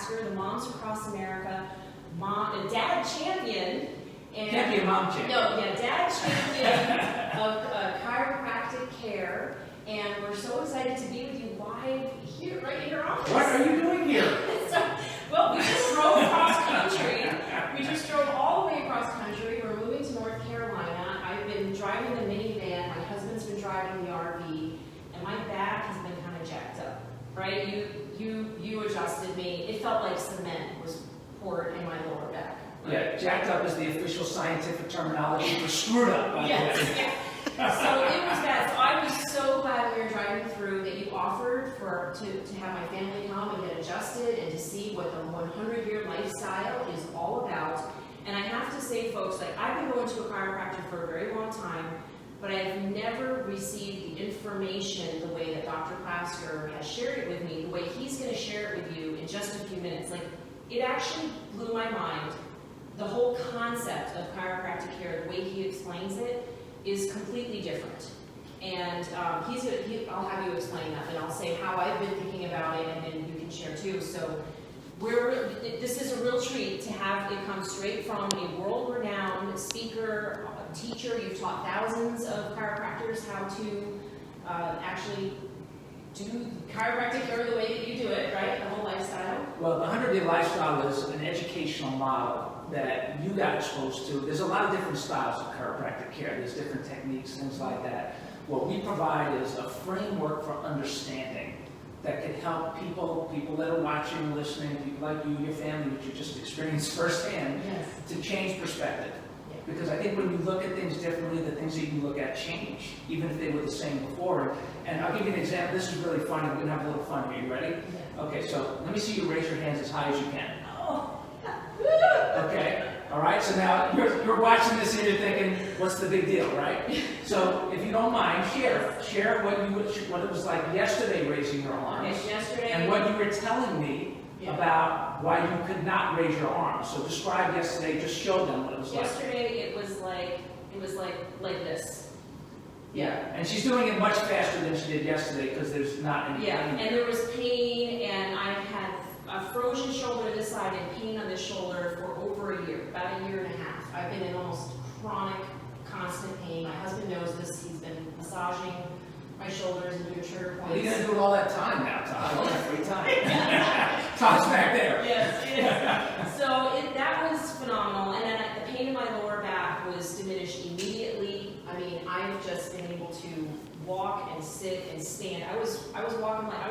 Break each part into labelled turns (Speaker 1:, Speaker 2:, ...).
Speaker 1: Plasker, the Moms Across America Dad Champion. And
Speaker 2: can't be a mom champion.
Speaker 1: No, yeah, Dad Champion of chiropractic care. And we're so excited to be with you live here, right in your office.
Speaker 2: What are you doing here?
Speaker 1: Well, we just drove cross country. We just drove all the way across country. We're moving to North Carolina. I've been driving the minivan. My husband's been driving the RV. And my back has been kind of jacked up, right? You adjusted me. It felt like cement was poured in my lower back. Right?
Speaker 2: Yeah, jacked up is the official scientific terminology for screwed up, by the
Speaker 1: Yes,
Speaker 2: way.
Speaker 1: yeah. So it was bad. So I was so glad we were driving through that you offered to have my family come and get adjusted and to see what the 100-year lifestyle is all about. And I have to say, folks, like I've been going to a chiropractor for a very long time, but I've never received the information the way that Dr. Plasker has shared it with me, the way he's going to share it with you in just a few minutes. Like, it actually blew my mind. The whole concept of chiropractic care, the way he explains it, is completely different. And I'll have you explain that, and I'll say how I've been thinking about it, and then you can share too. So this is a real treat to have it come straight from a world-renowned speaker, teacher. You've taught thousands of chiropractors how to actually do chiropractic care the way that you do it, right? The whole lifestyle.
Speaker 2: Well, the 100-Day Lifestyle is an educational model that you got exposed to. There's a lot of different styles of chiropractic care. There's different techniques, things like that. What we provide is a framework for understanding that can help people that are watching, listening, people like you, your family, which you just experienced firsthand,
Speaker 1: Yes.
Speaker 2: to change perspective.
Speaker 1: Yeah.
Speaker 2: Because I think when you look at things differently, the things that you look at change, even if they were the same before. And I'll give you an example. This is really funny. We're going to have a little fun here. You ready?
Speaker 1: Yeah.
Speaker 2: Okay, so let me see you raise your hands as high as you can.
Speaker 1: Oh.
Speaker 2: Okay, all right, so now you're watching this and you're thinking, what's the big deal, right? So if you don't mind, share what it was like yesterday raising your arms.
Speaker 1: Okay, yesterday.
Speaker 2: And what you were telling me about why you could not raise your arms. So describe yesterday, just show them what it was like.
Speaker 1: Yesterday it was like this.
Speaker 2: Yeah, and she's doing it much faster than she did yesterday because there's not any pain.
Speaker 1: And there was pain, and I've had a frozen shoulder to this side and pain on this shoulder for over a year, about a year and a half. I've been in almost chronic, constant pain. My husband knows this. He's been massaging my shoulders and doing trigger points.
Speaker 2: What are you going to do all that time now, Todd? All that free time. Todd's back there.
Speaker 1: Yes. So that was phenomenal. And then the pain in my lower back was diminished immediately. I mean, I've just been able to walk and sit and stand. I was walking like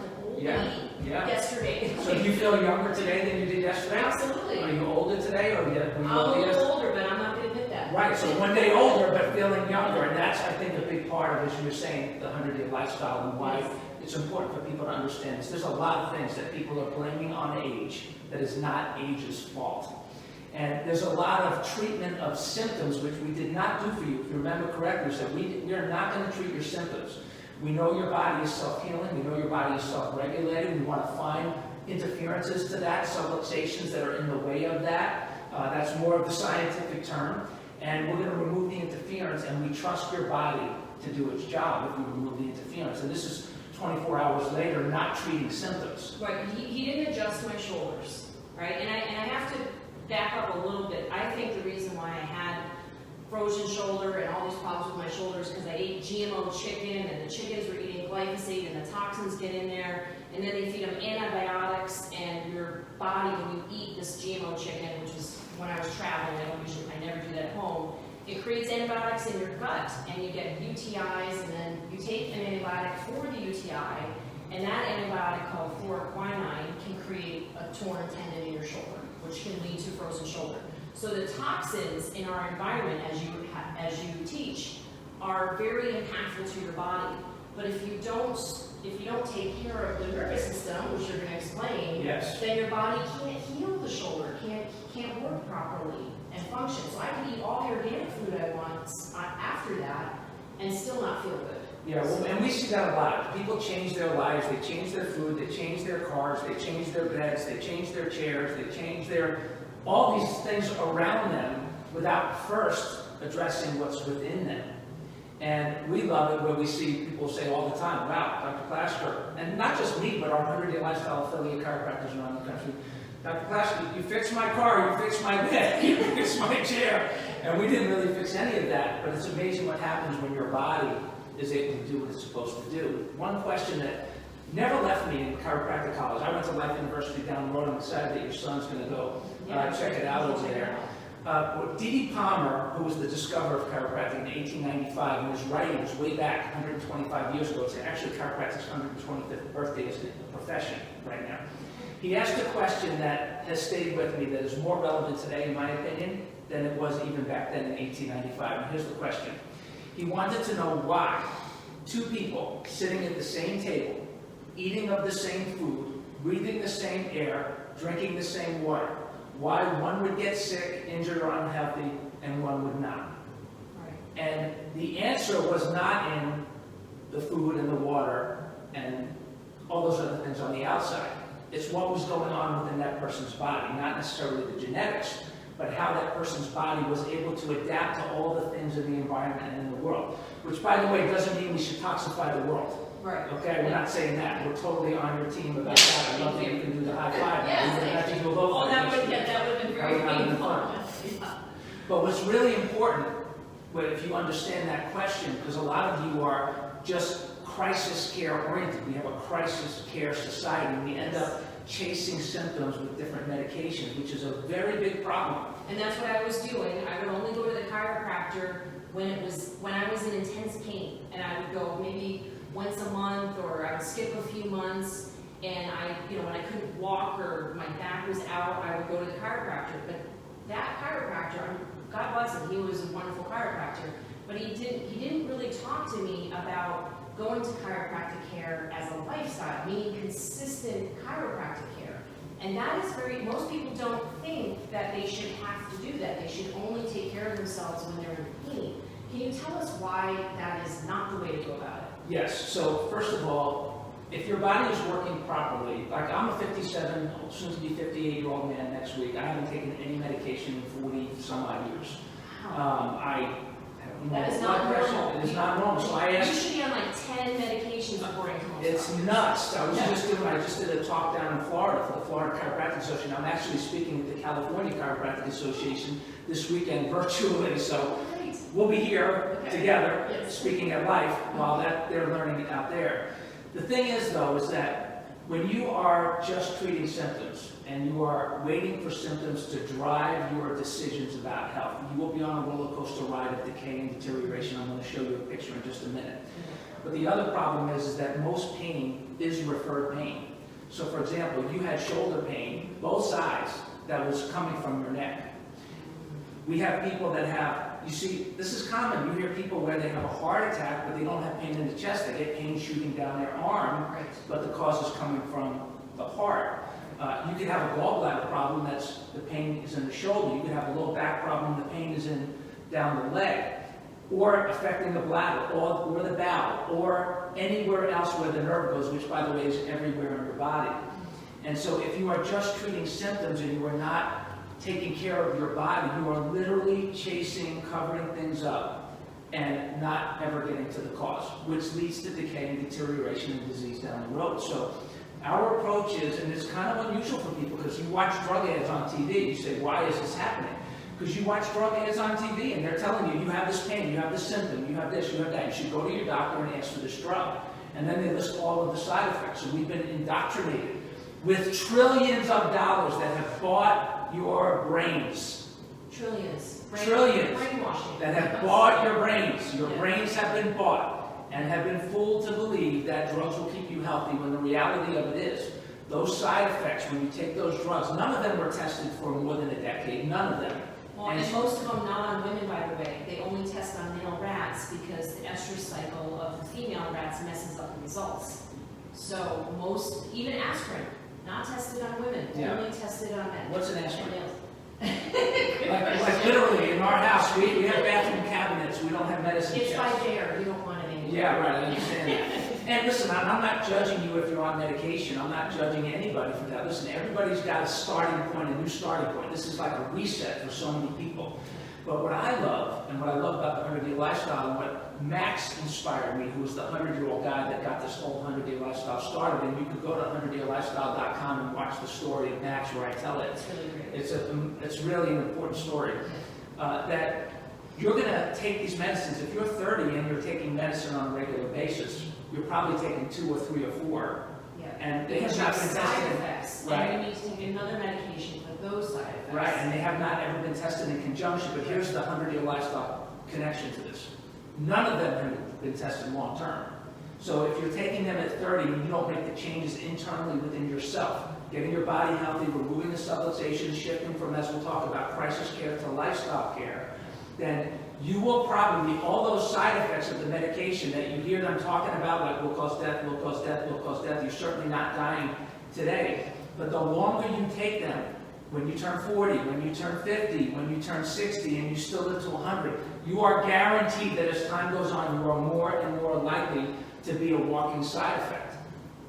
Speaker 1: an old lady yesterday.
Speaker 2: So do you feel younger today than you did yesterday?
Speaker 1: Absolutely.
Speaker 2: Are you older today, or
Speaker 1: I'm a little older, but I'm not going to admit that.
Speaker 2: Right. So one day older, but feeling younger, and that's, I think, a big part of, as you were saying, the 100-Day Lifestyle and why it's important for people to understand this. There's a lot of things that people are blaming on age that is not age's fault. And there's a lot of treatment of symptoms, which we did not do for you. If you remember correctly, we said we are not going to treat your symptoms. We know your body is self-healing. We know your body is self-regulating. We want to find interferences to that, subluxations that are in the way of that. That's more of the scientific term. And we're going to remove the interference, and we trust your body to do its job if we remove the interference. And this is 24 hours later, not treating symptoms.
Speaker 1: Right. He didn't adjust my shoulders, right? And I have to back up a little bit. I think the reason why I had frozen shoulder and all these problems with my shoulders because I ate GMO chicken, and the chickens were eating glyphosate, and the toxins get in there, and then they feed them antibiotics, and your body, when you eat this GMO chicken, which was when I was traveling, I never do that at home, it creates antibiotics in your gut, and you get UTIs, and then you take an antibiotic for the UTI, and that antibiotic called fluoroquinine can create a torn tendon in your shoulder, which can lead to frozen shoulder. So the toxins in our environment, as you teach, are very impactful to your body. But if you don't take care of the nervous system, which you're going to explain, then your body can't heal the shoulder, can't work properly and function. So I can eat all the organic food I want after that and still not feel good.
Speaker 2: Yeah, well, and we see that a lot. People change their lives, they change their food, they change their cars, they change their beds, they change their chairs, they change all these things around them without first addressing what's within them. And we love it where we see people say all the time, wow, Dr. Plasker, and not just me, but our 100-day lifestyle affiliate chiropractors around the country. Dr. Plasker, you fixed my car, you fixed my bed, you fixed my chair. And we didn't really fix any of that, but it's amazing what happens when your body is able to do what it's supposed to do. One question that never left me in chiropractic college, I went to Life University down the road. I'm excited that your son's going to go check it out over there. D.D. Palmer, who was the discoverer of chiropractic in 1895, in his writings way back 125 years ago, it's actually chiropractic's 125th birthday as a profession right now. He asked a question that has stayed with me, that is more relevant today, in my opinion, than it was even back then in 1895. And here's the question. He wanted to know why two people sitting at the same table, eating of the same food, breathing the same air, drinking the same water, why one would get sick, injured, or unhealthy, and one would not. Right. And the answer was not in the food and the water and all those other things on the outside. It's what was going on within that person's body, not necessarily the genetics, but how that person's body was able to adapt to all the things in the environment and in the world. Which, by the way, doesn't mean we should toxify the world. Right. Okay, we're not saying that. We're totally on your team about that. I love that you can do the high five.
Speaker 1: Yes,
Speaker 2: thank you. Oh,
Speaker 1: that would have been very painful.
Speaker 2: But what's really important, if you understand that question, because a lot of you are just crisis care oriented. We have a crisis care society, and we end up chasing symptoms with different medications, which is a very big problem.
Speaker 1: And that's what I was doing. I would only go to the chiropractor when I was in intense pain, and I would go maybe once a month, or I would skip a few months, and when I couldn't walk or my back was out, I would go to the chiropractor. But that chiropractor, God bless him, he was a wonderful chiropractor, but he didn't really talk to me about going to chiropractic care as a lifestyle, meaning consistent chiropractic care. And that is most people don't think that they should have to do that. They should only take care of themselves when they're in pain. Can you tell us why that is not the way to go about it?
Speaker 2: Yes, so first of all, if your body is working properly, like I'm a 57, soon to be 58-year-old man next week. I haven't taken any medication in 40 some odd years.
Speaker 1: That is not normal.
Speaker 2: It is not normal. So I asked.
Speaker 1: You should be on like 10 medications according to most
Speaker 2: It's
Speaker 1: doctors.
Speaker 2: nuts. I just did a talk down in Florida for the Florida Chiropractic Association. I'm actually speaking at the California Chiropractic Association this weekend virtually. So we'll be here together speaking at Life while they're learning it out there. The thing is, though, is that when you are just treating symptoms and you are waiting for symptoms to drive your decisions about health, you will be on a roller coaster ride of decay and deterioration. I'm going to show you a picture in just a minute. But the other problem is that most pain is referred pain. So, for example, you had shoulder pain, both sides, that was coming from your neck. We have people that have, you see, this is common. You hear people where they have a heart attack, but they don't have pain in the chest. They get pain shooting down their arm, but the cause is coming from the heart. You could have a gallbladder problem, the pain is in the shoulder. You could have a low back problem, the pain is down the leg. Or affecting the bladder, or the bowel, or anywhere else where the nerve goes, which, by the way, is everywhere in your body. And so if you are just treating symptoms and you are not taking care of your body, you are literally chasing, covering things up, and not ever getting to the cause, which leads to decay and deterioration and disease down the road. So our approach is, and it's kind of unusual for people, because you watch drug ads on TV, you say, why is this happening? Because you watch drug ads on TV, and they're telling you, you have this pain, you have this symptom, you have this, you have that. You should go to your doctor and ask for this drug. And then they list all of the side effects. So we've been indoctrinated with trillions of dollars that have bought your brains.
Speaker 1: Trillions.
Speaker 2: Trillions.
Speaker 1: Brainwashing.
Speaker 2: That have bought your brains. Your brains have been bought and have been fooled to believe that drugs will keep you healthy, when the reality of it is, those side effects, when you take those drugs, none of them were tested for more than a decade. None of them.
Speaker 1: Well, and most of them not on women, by the way. They only test on male rats because the estrous cycle of the female rats messes up the results. So even aspirin, not tested on women, only tested on men.
Speaker 2: What's an aspirin? like literally, in our house, we have bathroom cabinets. We don't have medicine
Speaker 1: It's
Speaker 2: chest.
Speaker 1: by Bayer. You don't want it anymore.
Speaker 2: Yeah, right. I understand that. And listen, I'm not judging you if you're on medication. I'm not judging anybody for that. Listen, everybody's got a starting point, a new starting point. This is like a reset for so many people. But what I love, and what I love about the 100-Day Lifestyle, and what Max inspired me, who was the 100-year-old guy that got this whole 100-Day Lifestyle started, and you could go to 100daylifestyle.com and watch the story of Max where I tell it.
Speaker 1: It's really great.
Speaker 2: It's really an important story. That you're going to take these medicines. If you're 30 and you're taking medicine on a regular basis, you're probably taking 2 or 3 or 4.
Speaker 1: Yeah.
Speaker 2: And they have
Speaker 1: Because
Speaker 2: not been
Speaker 1: side
Speaker 2: tested.
Speaker 1: effects,
Speaker 2: Right.
Speaker 1: and you need to take another medication for those side effects.
Speaker 2: Right, and they have not ever been tested in conjunction, but here's the 100-Day Lifestyle connection to this. None of them have been tested long term. So if you're taking them at 30 and you don't make the changes internally within yourself, getting your body healthy, removing the subluxation, shifting from, as we'll talk about, crisis care to lifestyle care, then you will probably, all those side effects of the medication that you hear them talking about, like will cause death, will cause death, will cause death, you're certainly not dying today. But the longer you take them, when you turn 40, when you turn 50, when you turn 60, and you still live to 100, you are guaranteed that as time goes on, you are more and more likely to be a walking side effect.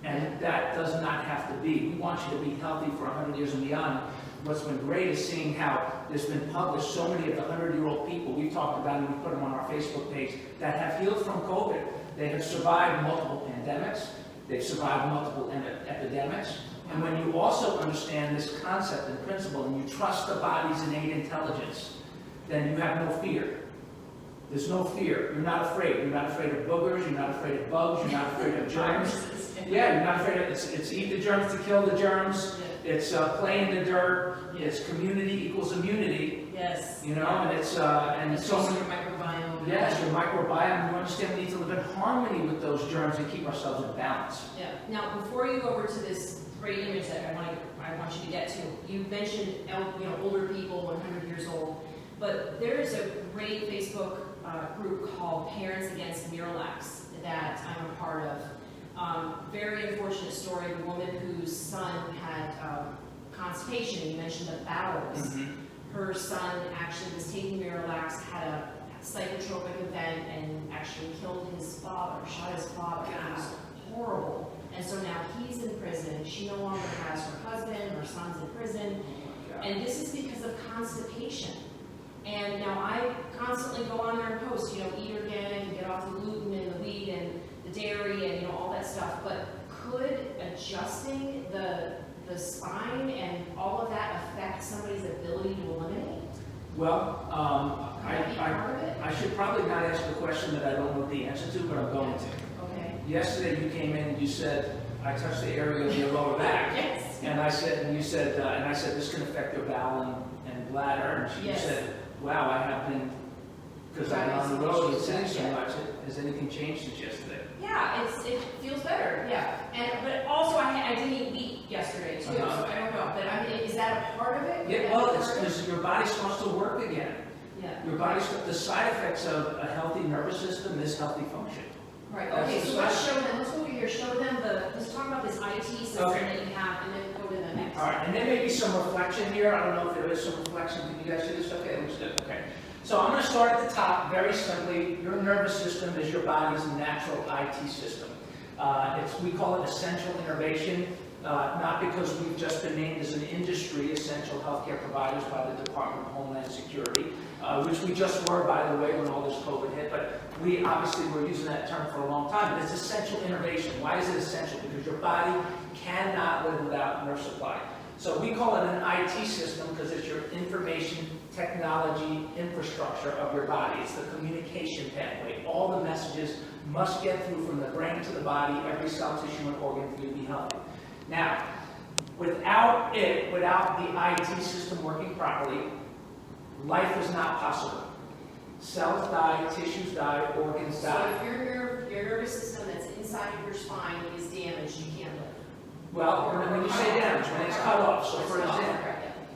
Speaker 2: And that does not have to be. We want you to be healthy for 100 years and beyond. What's been great is seeing how there's been published so many of the 100-year-old people, we've talked about and we put them on our Facebook page, that have healed from COVID. They have survived multiple pandemics. They've survived multiple epidemics. And when you also understand this concept and principle and you trust the body's innate intelligence, then you have no fear. There's no fear. You're not afraid. You're not afraid of boogers. You're not afraid of bugs. You're not afraid of germs. Yeah, you're not afraid of it's eat the germs to kill the germs. It's play in the dirt. It's community equals immunity.
Speaker 1: Yes.
Speaker 2: You know, and it's and so many.
Speaker 1: Your microbiome.
Speaker 2: Yes, your microbiome. You understand we need to live in harmony with those germs and keep ourselves in balance.
Speaker 1: Yeah. Now, before you go over to this great image that I want you to get to, you mentioned older people, 100 years old, but there is a great Facebook group called Parents Against Miralax that I'm a part of. Very unfortunate story of a woman whose son had constipation. You mentioned the bowels.
Speaker 2: Mm-hmm.
Speaker 1: Her son actually was taking Miralax, had a psychotropic event, and actually killed his father, shot his father. It was horrible. And so now he's in prison. She no longer has her husband. Her son's in prison. And this is because of constipation. And now I constantly go on there and post, eat organic and get off the gluten and the wheat and the dairy and all that stuff. But could adjusting the spine and all of that affect somebody's ability to eliminate?
Speaker 2: Well, I should probably not ask a question that I don't know the answer to, but I'm going to.
Speaker 1: Okay.
Speaker 2: Yesterday you came in and you said, I touched the area of your lower back.
Speaker 1: Yes.
Speaker 2: And I said, this can affect your bowel and bladder. And you said, wow, I have been, because I've been on the road and saying so much. Has anything changed since yesterday?
Speaker 1: Yeah, it feels better, yeah. But also I didn't eat meat yesterday too, so I don't know. But I mean, is that a part of it?
Speaker 2: Yeah, well, it's because your body starts to work again.
Speaker 1: Yeah.
Speaker 2: Your body's, the side effects of a healthy nervous system is healthy function.
Speaker 1: Right, okay, so let's show them, let's go over here, let's talk about this IT system that you have, and then go to the next.
Speaker 2: All right, and there may be some reflection here. I don't know if there is some reflection. Can you guys see this? Okay, it looks good. Okay. So I'm going to start at the top, very simply. Your nervous system is your body's natural IT system. We call it essential innovation, not because we've just been named as an industry essential healthcare providers by the Department of Homeland Security, which we just were, by the way, when all this COVID hit, but we obviously were using that term for a long time. But it's essential innovation. Why is it essential? Because your body cannot live without nerve supply. So we call it an IT system because it's your information technology infrastructure of your body. It's the communication pathway. All the messages must get through from the brain to the body, every cell, tissue, and organ for you to be healthy. Now, without the IT system working properly, life is not possible. Cells die, tissues die, organs die.
Speaker 1: So if your nervous system that's inside of your spine is damaged, you can't live.
Speaker 2: Well, when you say damage, when it's cut off, so for example,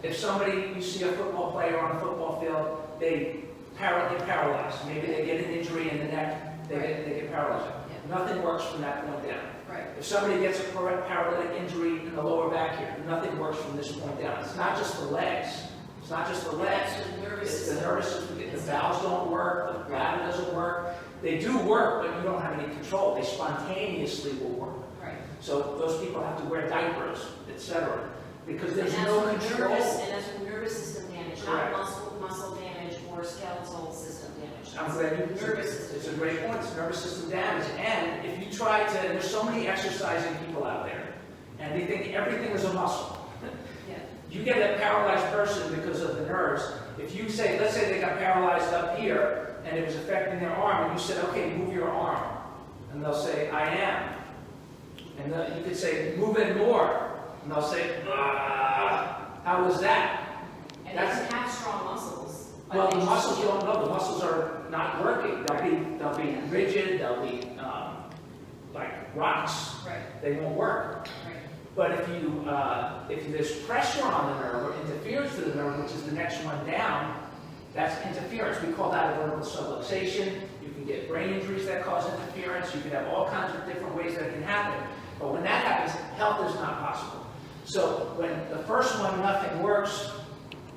Speaker 2: if you see a football player on a football field, they paralyze. Maybe they get an injury in the neck, they get paralyzed. Yeah. Nothing works from that point down.
Speaker 1: Right.
Speaker 2: If somebody gets a paralytic injury in the lower back here, nothing works from this point down. It's not just the legs. It's the nervous system. The valves don't work, the bladder doesn't work. They do work, but you don't have any control. They spontaneously will work.
Speaker 1: Right.
Speaker 2: So those people have to wear diapers, etc. Because there's
Speaker 1: And
Speaker 2: no
Speaker 1: that's from
Speaker 2: control.
Speaker 1: and that's from nervous system damage,
Speaker 2: Correct.
Speaker 1: not muscle damage or skeletal system damage.
Speaker 2: I'm glad you,
Speaker 1: Nervous system.
Speaker 2: it's a great point. It's nervous system damage. And if you try to, there's so many exercising people out there, and they think everything is a muscle.
Speaker 1: Yeah.
Speaker 2: You get a paralyzed person because of the nerves. If you say, let's say they got paralyzed up here, and it was affecting their arm, and you said, okay, move your arm. And they'll say, I am. And you could say, move it more. And they'll say, how was that?
Speaker 1: And they can have strong muscles. but
Speaker 2: Well,
Speaker 1: they
Speaker 2: the
Speaker 1: just
Speaker 2: muscles you
Speaker 1: can't.
Speaker 2: don't know. The muscles are not working. They'll be rigid. They'll be like rocks.
Speaker 1: Right,
Speaker 2: They won't work.
Speaker 1: right.
Speaker 2: But if there's pressure on the nerve or interference to the nerve, which is the next one down, that's interference. We call that a vertical subluxation. You can get brain injuries that cause interference. You can have all kinds of different ways that it can happen. But when that happens, health is not possible. So when the first one, nothing works.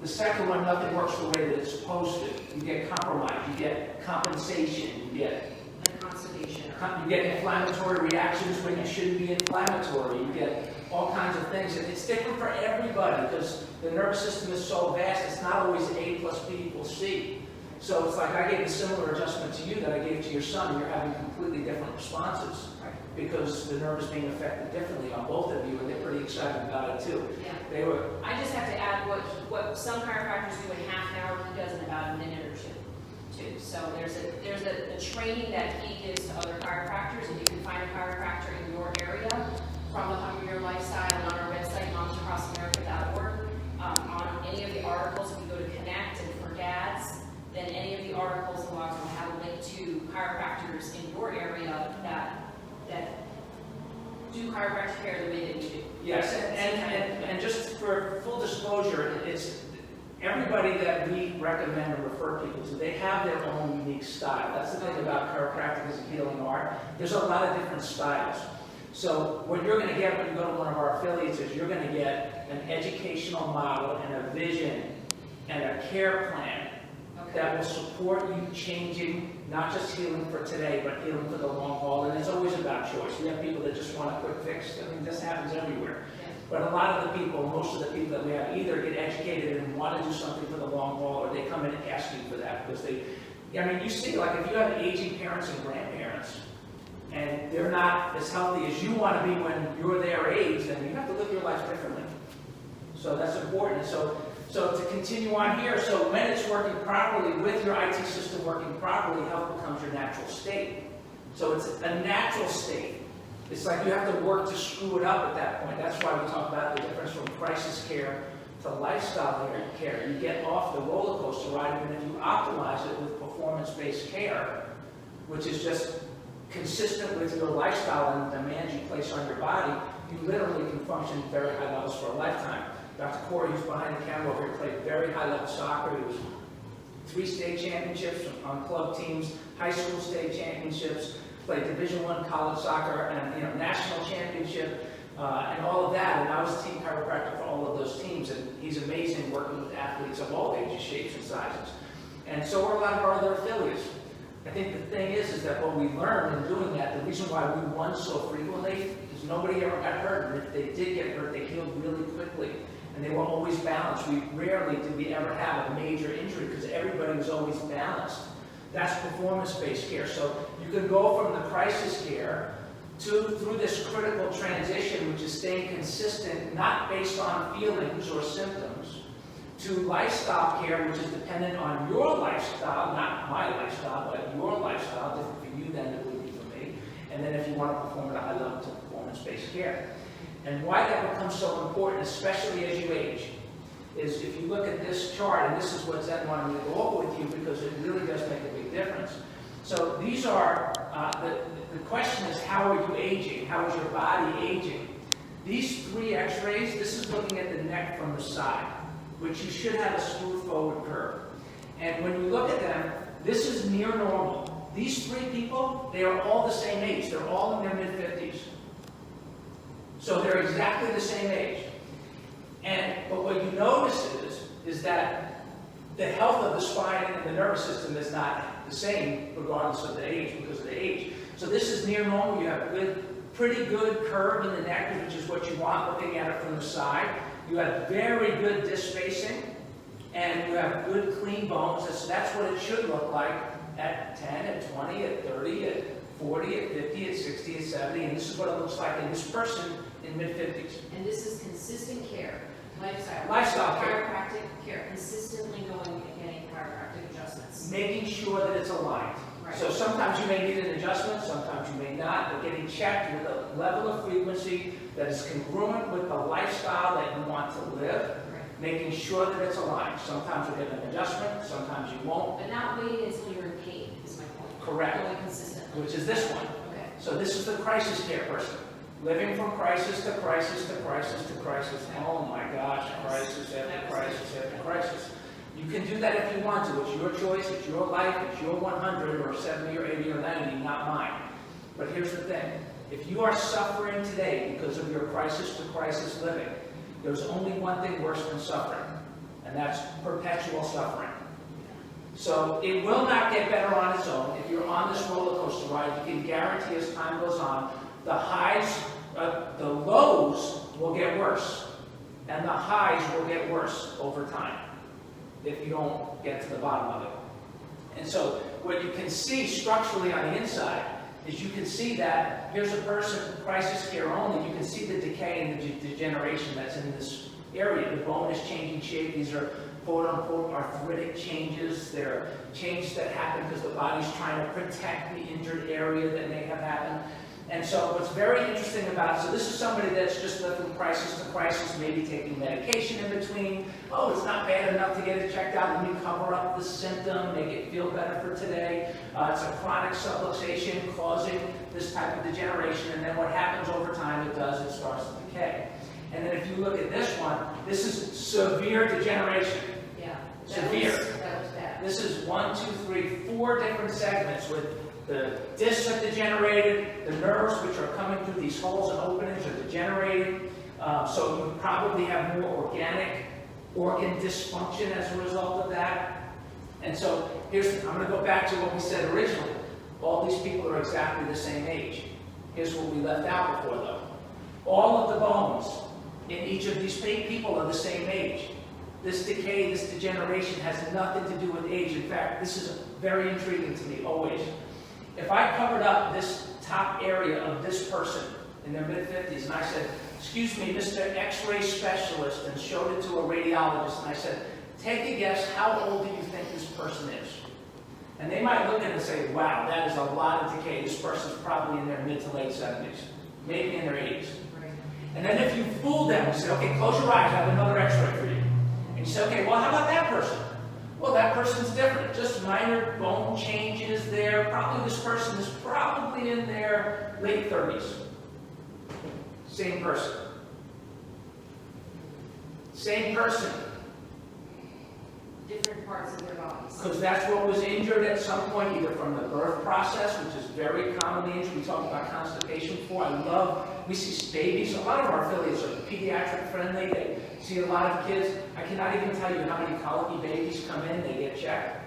Speaker 2: The second one, nothing works the way that it's supposed to. You get compromise. You get compensation. You get
Speaker 1: Like constipation.
Speaker 2: inflammatory reactions when you shouldn't be inflammatory. You get all kinds of things. And it's different for everybody because the nervous system is so vast, it's not always A plus B equals C. So it's like I gave a similar adjustment to you that I gave to your son, and you're having completely different responses because the nerve is being affected differently on both of you, and they're pretty excited about it too.
Speaker 1: Yeah.
Speaker 2: They were,
Speaker 1: I just have to add what some chiropractors do in half an hour, he does in about a minute or two, too. So there's a training that he gives to other chiropractors, and you can find a chiropractor in your area from the Hungrier Lifestyle and on our website, momsacrossamerica.org. On any of the articles, if you go to Connect and for Dads, then any of the articles and blogs will have a link to chiropractors in your area that do chiropractic care the way that you do.
Speaker 2: yes, and just for full disclosure, it's everybody that we recommend or refer people to, they have their own unique style. That's the thing about chiropractic as a healing art. There's a lot of different styles. So what you're going to get when you go to one of our affiliates is you're going to get an educational model and a vision and a care plan that will support you changing, not just healing for today, but healing for the long haul. And it's always about choice. We have people that just want a quick fix. I mean, this happens everywhere.
Speaker 1: Yeah.
Speaker 2: But a lot of the people, most of the people that we have either get educated and want to do something for the long haul, or they come in and ask you for that because you see, like if you have aging parents and grandparents, and they're not as healthy as you want to be when you're their age, then you have to live your life differently. So that's important. So to continue on here, so when it's working properly, with your IT system working properly, health becomes your natural state. So it's a natural state. It's like you have to work to screw it up at that point. That's why we talk about the difference from crisis care to lifestyle care. You get off the roller coaster ride, and if you optimize it with performance-based care, which is just consistent with your lifestyle and the demands you place on your body, you literally can function at very high levels for a lifetime. Dr. Corey, who's behind the camera over here, played very high-level soccer. He was 3 state championships on club teams, high school state championships, played Division I college soccer, and national championship, and all of that. And I was a team chiropractor for all of those teams, and he's amazing working with athletes of all ages, shapes, and sizes. And so are a lot of our other affiliates. I think the thing is that what we learned in doing that, the reason why we won so frequently is nobody ever got hurt. And if they did get hurt, they healed really quickly. And they were always balanced. Rarely did we ever have a major injury because everybody was always balanced. That's performance-based care. So you can go from the crisis care through this critical transition, which is staying consistent, not based on feelings or symptoms, to lifestyle care, which is dependent on your lifestyle, not my lifestyle, but your lifestyle, different for you than it would be for me. And then if you want to perform at a high level, to performance-based care. And why that becomes so important, especially as you age, is if you look at this chart, and this is what Zen wanted me to go over with you because it really does make a big difference. So these are, the question is, how are you aging? How is your body aging? These 3 x-rays, this is looking at the neck from the side, which you should have a smooth forward curve. And when you look at them, this is near normal. These 3 people, they are all the same age. They're all in their mid-50s. So they're exactly the same age. But what you notice is that the health of the spine and the nervous system is not the same regardless of the age, because of the age. So this is near normal. You have pretty good curve in the neck, which is what you want looking at it from the side. You have very good disc spacing, and you have good clean bones. That's what it should look like at 10, at 20, at 30, at 40, at 50, at 60, at 70, and this is what it looks like in this person in mid-50s.
Speaker 1: And this is consistent care, lifestyle.
Speaker 2: Lifestyle care.
Speaker 1: Chiropractic care, consistently going and getting chiropractic adjustments.
Speaker 2: Making sure that it's aligned.
Speaker 1: Right.
Speaker 2: So sometimes you may need an adjustment, sometimes you may not, but getting checked with a level of frequency that is congruent with the lifestyle that you want to live,
Speaker 1: Right.
Speaker 2: making sure that it's aligned. Sometimes you'll get an adjustment, sometimes you won't.
Speaker 1: But not waiting until you're in pain, is my point.
Speaker 2: Correct.
Speaker 1: Going consistently.
Speaker 2: Which is this one.
Speaker 1: Okay.
Speaker 2: So this is the crisis care person. Living from crisis to crisis to crisis to crisis. Oh my gosh, crisis after crisis after crisis. You can do that if you want to. It's your choice, it's your life, it's your 100 or 70 or 80 or 90, not mine. But here's the thing. If you are suffering today because of your crisis to crisis living, there's only one thing worse than suffering, and that's perpetual suffering. So it will not get better on its own. If you're on this roller coaster ride, you can guarantee as time goes on, the highs, the lows will get worse, and the highs will get worse over time if you don't get to the bottom of it. And so what you can see structurally on the inside is you can see that here's a person, crisis care only, you can see the decay and the degeneration that's in this area. The bone is changing shape. These are quote-unquote arthritic changes. They're changes that happen because the body's trying to protect the injured area that may have happened. And so what's very interesting about it, so this is somebody that's just living from crisis to crisis, maybe taking medication in between. Oh, it's not bad enough to get it checked out. Let me cover up the symptom, make it feel better for today. It's a chronic subluxation causing this type of degeneration. And then what happens over time, it starts to decay. And then if you look at this one, this is severe degeneration.
Speaker 1: Yeah.
Speaker 2: Severe.
Speaker 1: That was bad.
Speaker 2: This is 1, 2, 3, 4 different segments with the discs are degenerated, the nerves which are coming through these holes and openings are degenerating. So you probably have more organic organ dysfunction as a result of that. And so I'm going to go back to what we said originally. All these people are exactly the same age. Here's what we left out before though. All of the bones in each of these people are the same age. This decay, this degeneration has nothing to do with age. In fact, this is very intriguing to me always. If I covered up this top area of this person in their mid-50s and I said, excuse me, Mr. X-ray specialist, and showed it to a radiologist and I said, take a guess, how old do you think this person is? And they might look at it and say, wow, that is a lot of decay. This person's probably in their mid to late 70s, maybe in their 80s. And then if you fool them and say, okay, close your eyes, I have another X-ray for you. And you say, okay, well, how about that person? Well, that person's different. Just minor bone changes there. Probably this person is probably in their late 30s. Same person. Same person.
Speaker 1: Different parts of their bodies.
Speaker 2: Because that's what was injured at some point, either from the birth process, which is very commonly injured. We talk about constipation before. We see babies. A lot of our affiliates are pediatric friendly. They see a lot of kids. I cannot even tell you how many colicky babies come in. They get checked.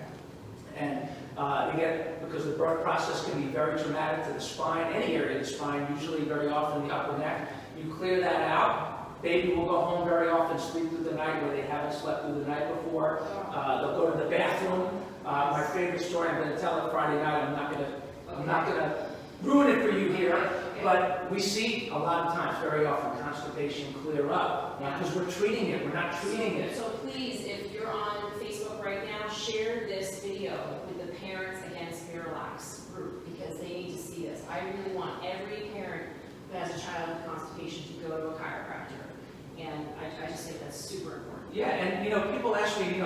Speaker 2: And because the birth process can be very traumatic to the spine, any area of the spine, usually very often the upper neck. You clear that out. Baby will go home very often, sleep through the night where they haven't slept through the night before. They'll go to the bathroom. My favorite story, I'm going to tell it Friday night. I'm not going to ruin it for you here, but we see a lot of times, very often, constipation clear up. Not because we're treating it. We're not treating it.
Speaker 1: So please, if you're on Facebook right now, share this video with the Parents Against Miralax group because they need to see this. I really want every parent who has a child with constipation to go to a chiropractor. And I just think that's super important.
Speaker 2: Yeah, and people ask me,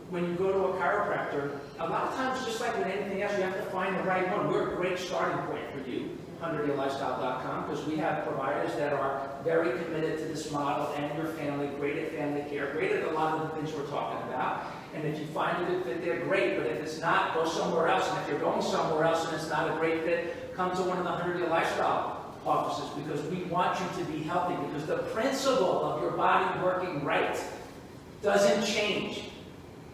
Speaker 2: when you go to a chiropractor, a lot of times, just like with anything else, you have to find the right one. We're a great starting point for you, 100yearlifestyle.com, because we have providers that are very committed to this model and your family, great at family care, great at a lot of the things we're talking about. And if you find a good fit there, great. But if it's not, go somewhere else. And if you're going somewhere else and it's not a great fit, come to one of the 100-Year Lifestyle offices, because we want you to be healthy, because the principle of your body working right doesn't change.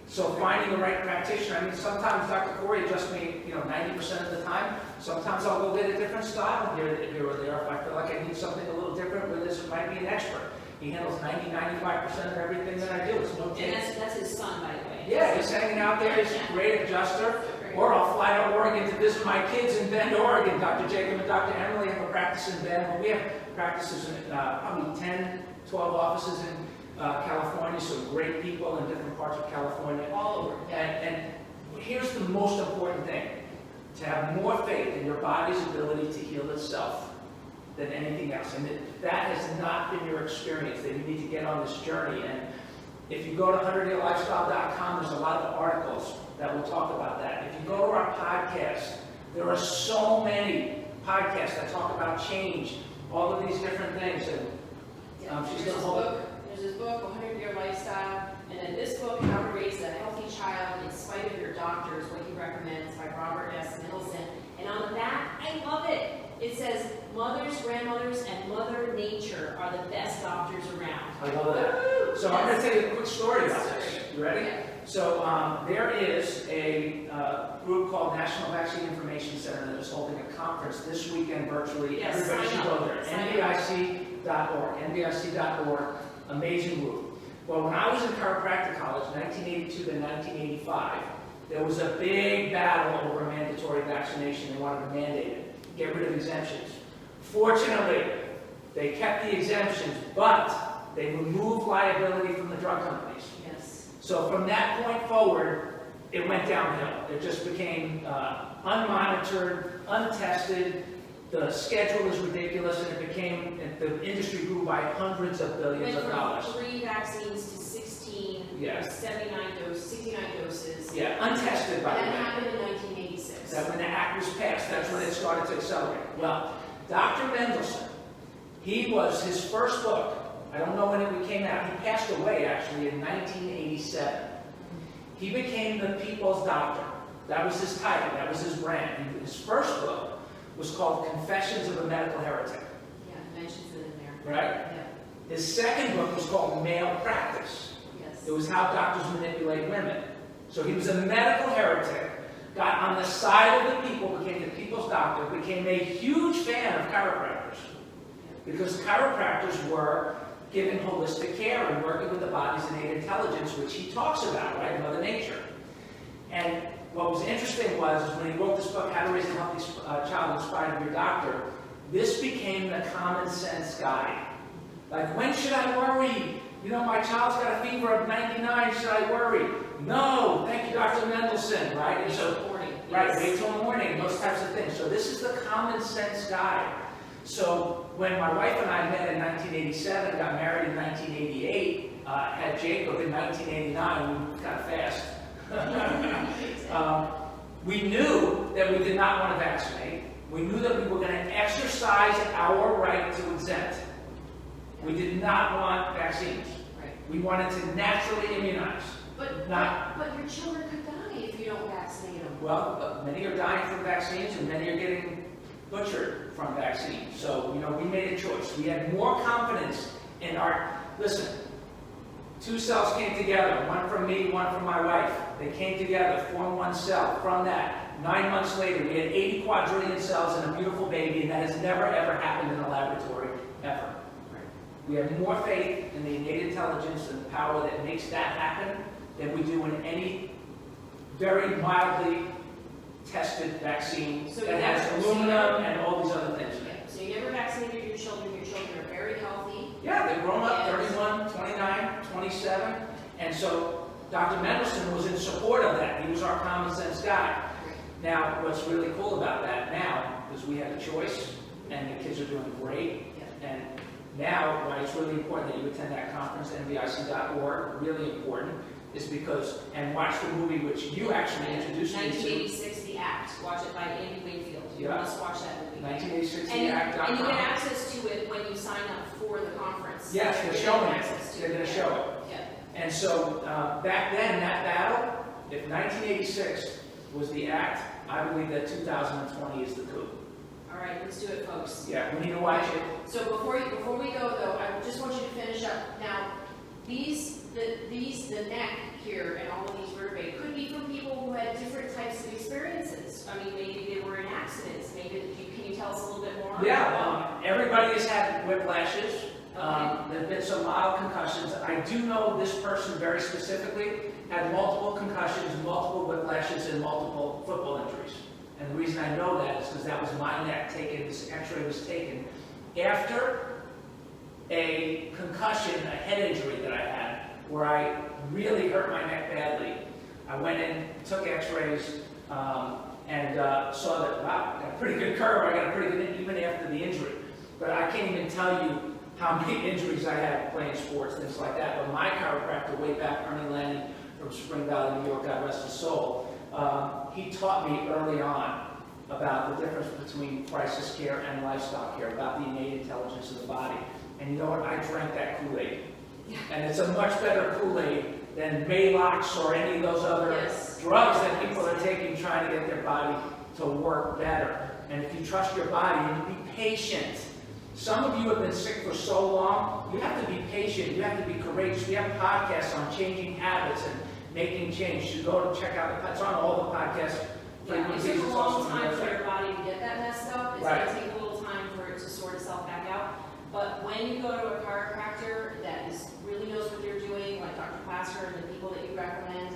Speaker 2: So finding the right practitioner, I mean, sometimes Dr. Corey adjusts me, 90% of the time. Sometimes I'll go get a different style here or there if I feel like I need something a little different with this. It might be an expert. He handles 95% of everything that I do. It's no
Speaker 1: And
Speaker 2: change.
Speaker 1: that's his son, by the way.
Speaker 2: Yeah, he's hanging out there. He's a great adjuster. Or I'll fly to Oregon to visit my kids in Bend, Oregon. Dr. Jacob and Dr. Emily have a practice in Bend, but we have practices in probably 10, 12 offices in California, so great people in different parts of California.
Speaker 1: All over.
Speaker 2: And here's the most important thing, to have more faith in your body's ability to heal itself than anything else. And that has not been your experience, that you need to get on this journey. And if you go to 100daylifestyle.com, there's a lot of articles that will talk about that. If you go to our podcast, there are so many podcasts that talk about change, all of these different things. And she's going to hold it.
Speaker 1: There's this book, 100-Year Lifestyle, and then this book, How to Raise a Healthy Child in Spite of Your Doctors, what he recommends, by Robert S. Middleton. And on the back, I love it. It says, mothers, grandmothers, and Mother Nature are the best doctors around.
Speaker 2: I love that. So I'm going to tell you a quick story about this. You ready?
Speaker 1: Yeah.
Speaker 2: So there is a group called National Vaccine Information Center that is holding a conference this weekend virtually.
Speaker 1: Yes,
Speaker 2: Everybody should go there. NVIC.org. NVIC.org. Amazing group. Well, when I was in chiropractic college, 1982 to 1985, there was a big battle over mandatory vaccination. They wanted to mandate it, get rid of exemptions. Fortunately, they kept the exemptions, but they removed liability from the drug companies.
Speaker 1: Yes.
Speaker 2: So from that point forward, it went downhill. It just became unmonitored, untested. The schedule is ridiculous, and the industry grew by hundreds of billions of dollars.
Speaker 1: Went from 3 vaccines to 16,
Speaker 2: Yes.
Speaker 1: 69 doses.
Speaker 2: Yeah, untested by the way.
Speaker 1: That happened in 1986.
Speaker 2: That when the act was passed, that's when it started to accelerate. Well, Dr. Mendelsohn, he was his first book. I don't know when it came out. He passed away actually in 1987. He became the people's doctor. That was his title. That was his brand. His first book was called Confessions of a Medical Heretic.
Speaker 1: Yeah, it mentions it in there.
Speaker 2: Right?
Speaker 1: Yeah.
Speaker 2: His second book was called Male Practice.
Speaker 1: Yes.
Speaker 2: It was how doctors manipulate women. So he was a medical heretic, got on the side of the people, became the people's doctor, became a huge fan of chiropractors. Because chiropractors were giving holistic care and working with the body's innate intelligence, which he talks about, right, Mother Nature. And what was interesting was when he wrote this book, How to Raise a Healthy Child in Spite of Your Doctor, this became the common sense guide. Like, when should I worry? My child's got a fever of 99, should I worry? No, thank you, Dr. Mendelsohn, right? And so, right, wait till morning, those types of things. So this is the common sense guide. So when my wife and I met in 1987, got married in 1988, had Jacob in 1989, we got fast. We knew that we did not want to vaccinate. We knew that we were going to exercise our right to exempt. We did not want vaccines.
Speaker 1: Right.
Speaker 2: We wanted to naturally immunize.
Speaker 1: But your children could die if you don't vaccinate them.
Speaker 2: Well, many are dying from vaccines and many are getting butchered from vaccines. So, we made a choice. We had more confidence in listen, 2 cells came together, one from me, one from my wife. They came together, formed 1 cell. From that, 9 months later, we had 80 quadrillion cells and a beautiful baby, and that has never, ever happened in a laboratory, ever. We have more faith in the innate intelligence and the power that makes that happen than we do in any very mildly tested vaccine that has aluminum and all these other things in it.
Speaker 1: So you never vaccinated your children. Your children are very healthy.
Speaker 2: Yeah, they've grown up 31, 29, 27. And so Dr. Mendelsohn was in support of that. He was our common sense guy. Now, what's really cool about that now is we have a choice, and the kids are doing great. And now, why it's really important that you attend that conference, NVIC.org, really important, is because, and watch the movie which you actually introduced me to.
Speaker 1: 1986, The Act. Watch it by Andy Wakefield. You must watch that movie.
Speaker 2: 1986,
Speaker 1: And you
Speaker 2: theact.com.
Speaker 1: get access to it when you sign up for the conference.
Speaker 2: Yes, they're showing it. They're going to show it.
Speaker 1: Yeah.
Speaker 2: And so back then, that battle, if 1986 was the act, I believe that 2020 is the coup.
Speaker 1: All right, let's do it, folks.
Speaker 2: Yeah, we need to watch it.
Speaker 1: So before we go, though, I just want you to finish up. Now, the neck here and all of these vertebrae could be from people who had different types of experiences. I mean, maybe they were in accidents. Maybe, can you tell us a little bit more?
Speaker 2: Yeah, everybody has had whiplashes. There have been some mild concussions. I do know this person very specifically had multiple concussions, multiple whiplashes, and multiple football injuries. And the reason I know that is because that was my neck taken, this x-ray was taken after a concussion, a head injury that I had, where I really hurt my neck badly. I went in, took x-rays, and saw that, wow, I got a pretty good curve, I got a pretty good, even after the injury. But I can't even tell you how many injuries I had playing sports, things like that. But my chiropractor way back, Ernie Lanning from Spring Valley, New York, God rest his soul, he taught me early on about the difference between crisis care and lifestyle care, about the innate intelligence of the body. And you know what? I drank that Kool-Aid. And it's a much better Kool-Aid than Maalox or any of those other drugs that people are taking trying to get their body to work better. And if you trust your body and you be patient. Some of you have been sick for so long, you have to be patient, you have to be courageous. We have podcasts on changing habits and making change. You go and check out it's on all the podcasts.
Speaker 1: Yeah, it took a long time for your body to get that messed up. It's going to take a little time for it to sort itself back out. But when you go to a chiropractor that really knows what they're doing, like Dr. Plasker and the people that you recommend,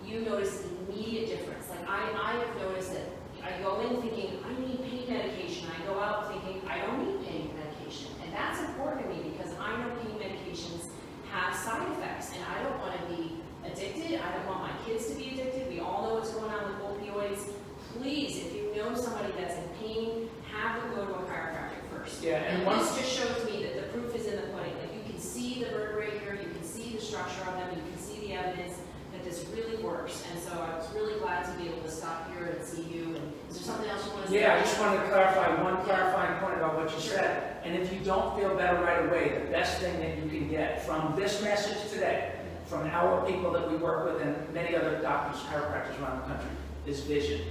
Speaker 1: you notice immediate difference. Like I have noticed that I go in thinking, I need pain medication. I go out thinking, I don't need pain medication. And that's important to me because I know pain medications have side effects and I don't want to be addicted. I don't want my kids to be addicted. We all know what's going on with opioids. Please, if you know somebody that's in pain, have them go to a chiropractor first.
Speaker 2: Yeah,
Speaker 1: and this just shows me that the proof is in the pudding. Like you can see the vertebrae here, you can see the structure of them, you can see the evidence that this really works. And so I was really glad to be able to stop here and see you. And is there something else you want to say?
Speaker 2: Yeah, I just wanted to clarify one clarifying point about what you said. And if you don't feel better right away, the best thing that you can get from this message today, from our people that we work with and many other doctors, chiropractors around the country, is vision.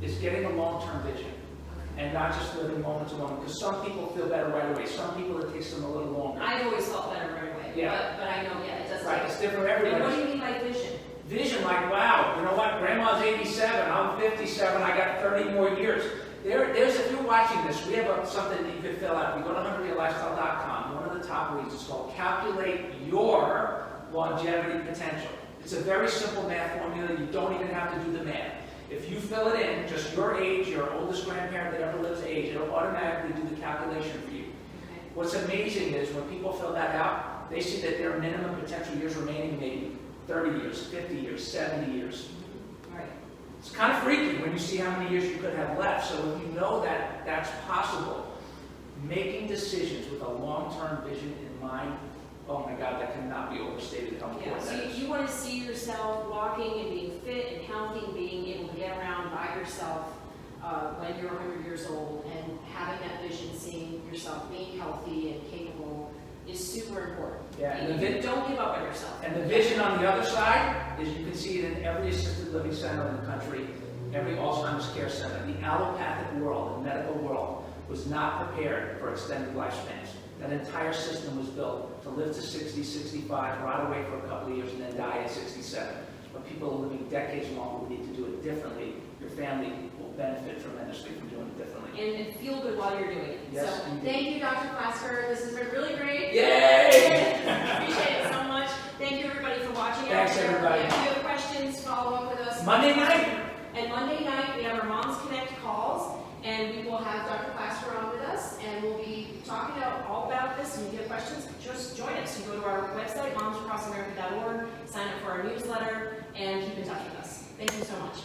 Speaker 2: Is getting a long-term vision. And not just living moment to moment. Because some people feel better right away. Some people it takes them a little longer.
Speaker 1: I've always felt better right away.
Speaker 2: Yeah.
Speaker 1: But I know, it does.
Speaker 2: Right, it's different for everybody.
Speaker 1: And what do you mean by vision?
Speaker 2: Vision, like, wow, you know what? Grandma's 87, I'm 57, I got 30 more years. There's, if you're watching this, we have something that you could fill out. You go to hungrylifestyle.com. One of the top reads is called Calculate Your Longevity Potential. It's a very simple math formula. You don't even have to do the math. If you fill it in, just your age, your oldest grandparent that ever lives age, it'll automatically do the calculation for you. Okay. What's amazing is when people fill that out, they see that their minimum potential years remaining maybe 30 years, 50 years, 70 years.
Speaker 1: Right.
Speaker 2: It's kind of freaky when you see how many years you could have left. So if you know that that's possible, making decisions with a long-term vision in mind, oh my God, that cannot be overstated how important
Speaker 1: so
Speaker 2: that is.
Speaker 1: You want to see yourself walking and being fit and healthy and being able to get around by yourself when you're 100 years old, and having that vision, seeing yourself being healthy and capable is super important.
Speaker 2: Yeah, and
Speaker 1: don't give up on yourself.
Speaker 2: And the vision on the other side is you can see it in every assisted living center in the country, every Alzheimer's care center. The allopathic world, the medical world, was not prepared for extended lifespans. That entire system was built to live to 60, 65, rot away for a couple of years, and then die at 67. But people are living decades longer. We need to do it differently. Your family will benefit tremendously from doing it differently.
Speaker 1: And feel good while you're doing it.
Speaker 2: Yes,
Speaker 1: so
Speaker 2: indeed.
Speaker 1: Thank you, Dr. Plasker. This has been really great.
Speaker 2: Yay!
Speaker 1: Appreciate it so much. Thank you, everybody, for watching.
Speaker 2: Thanks, everybody.
Speaker 1: If you have questions, follow up with us.
Speaker 2: Monday night.
Speaker 1: And Monday night, we have our Moms Connect calls, and we will have Dr. Plasker on with us, and we'll be talking all about this. And if you have questions, just join us. You go to our website, momsacrossamerica.org, sign up for our newsletter, and keep in touch with us. Thank you so much.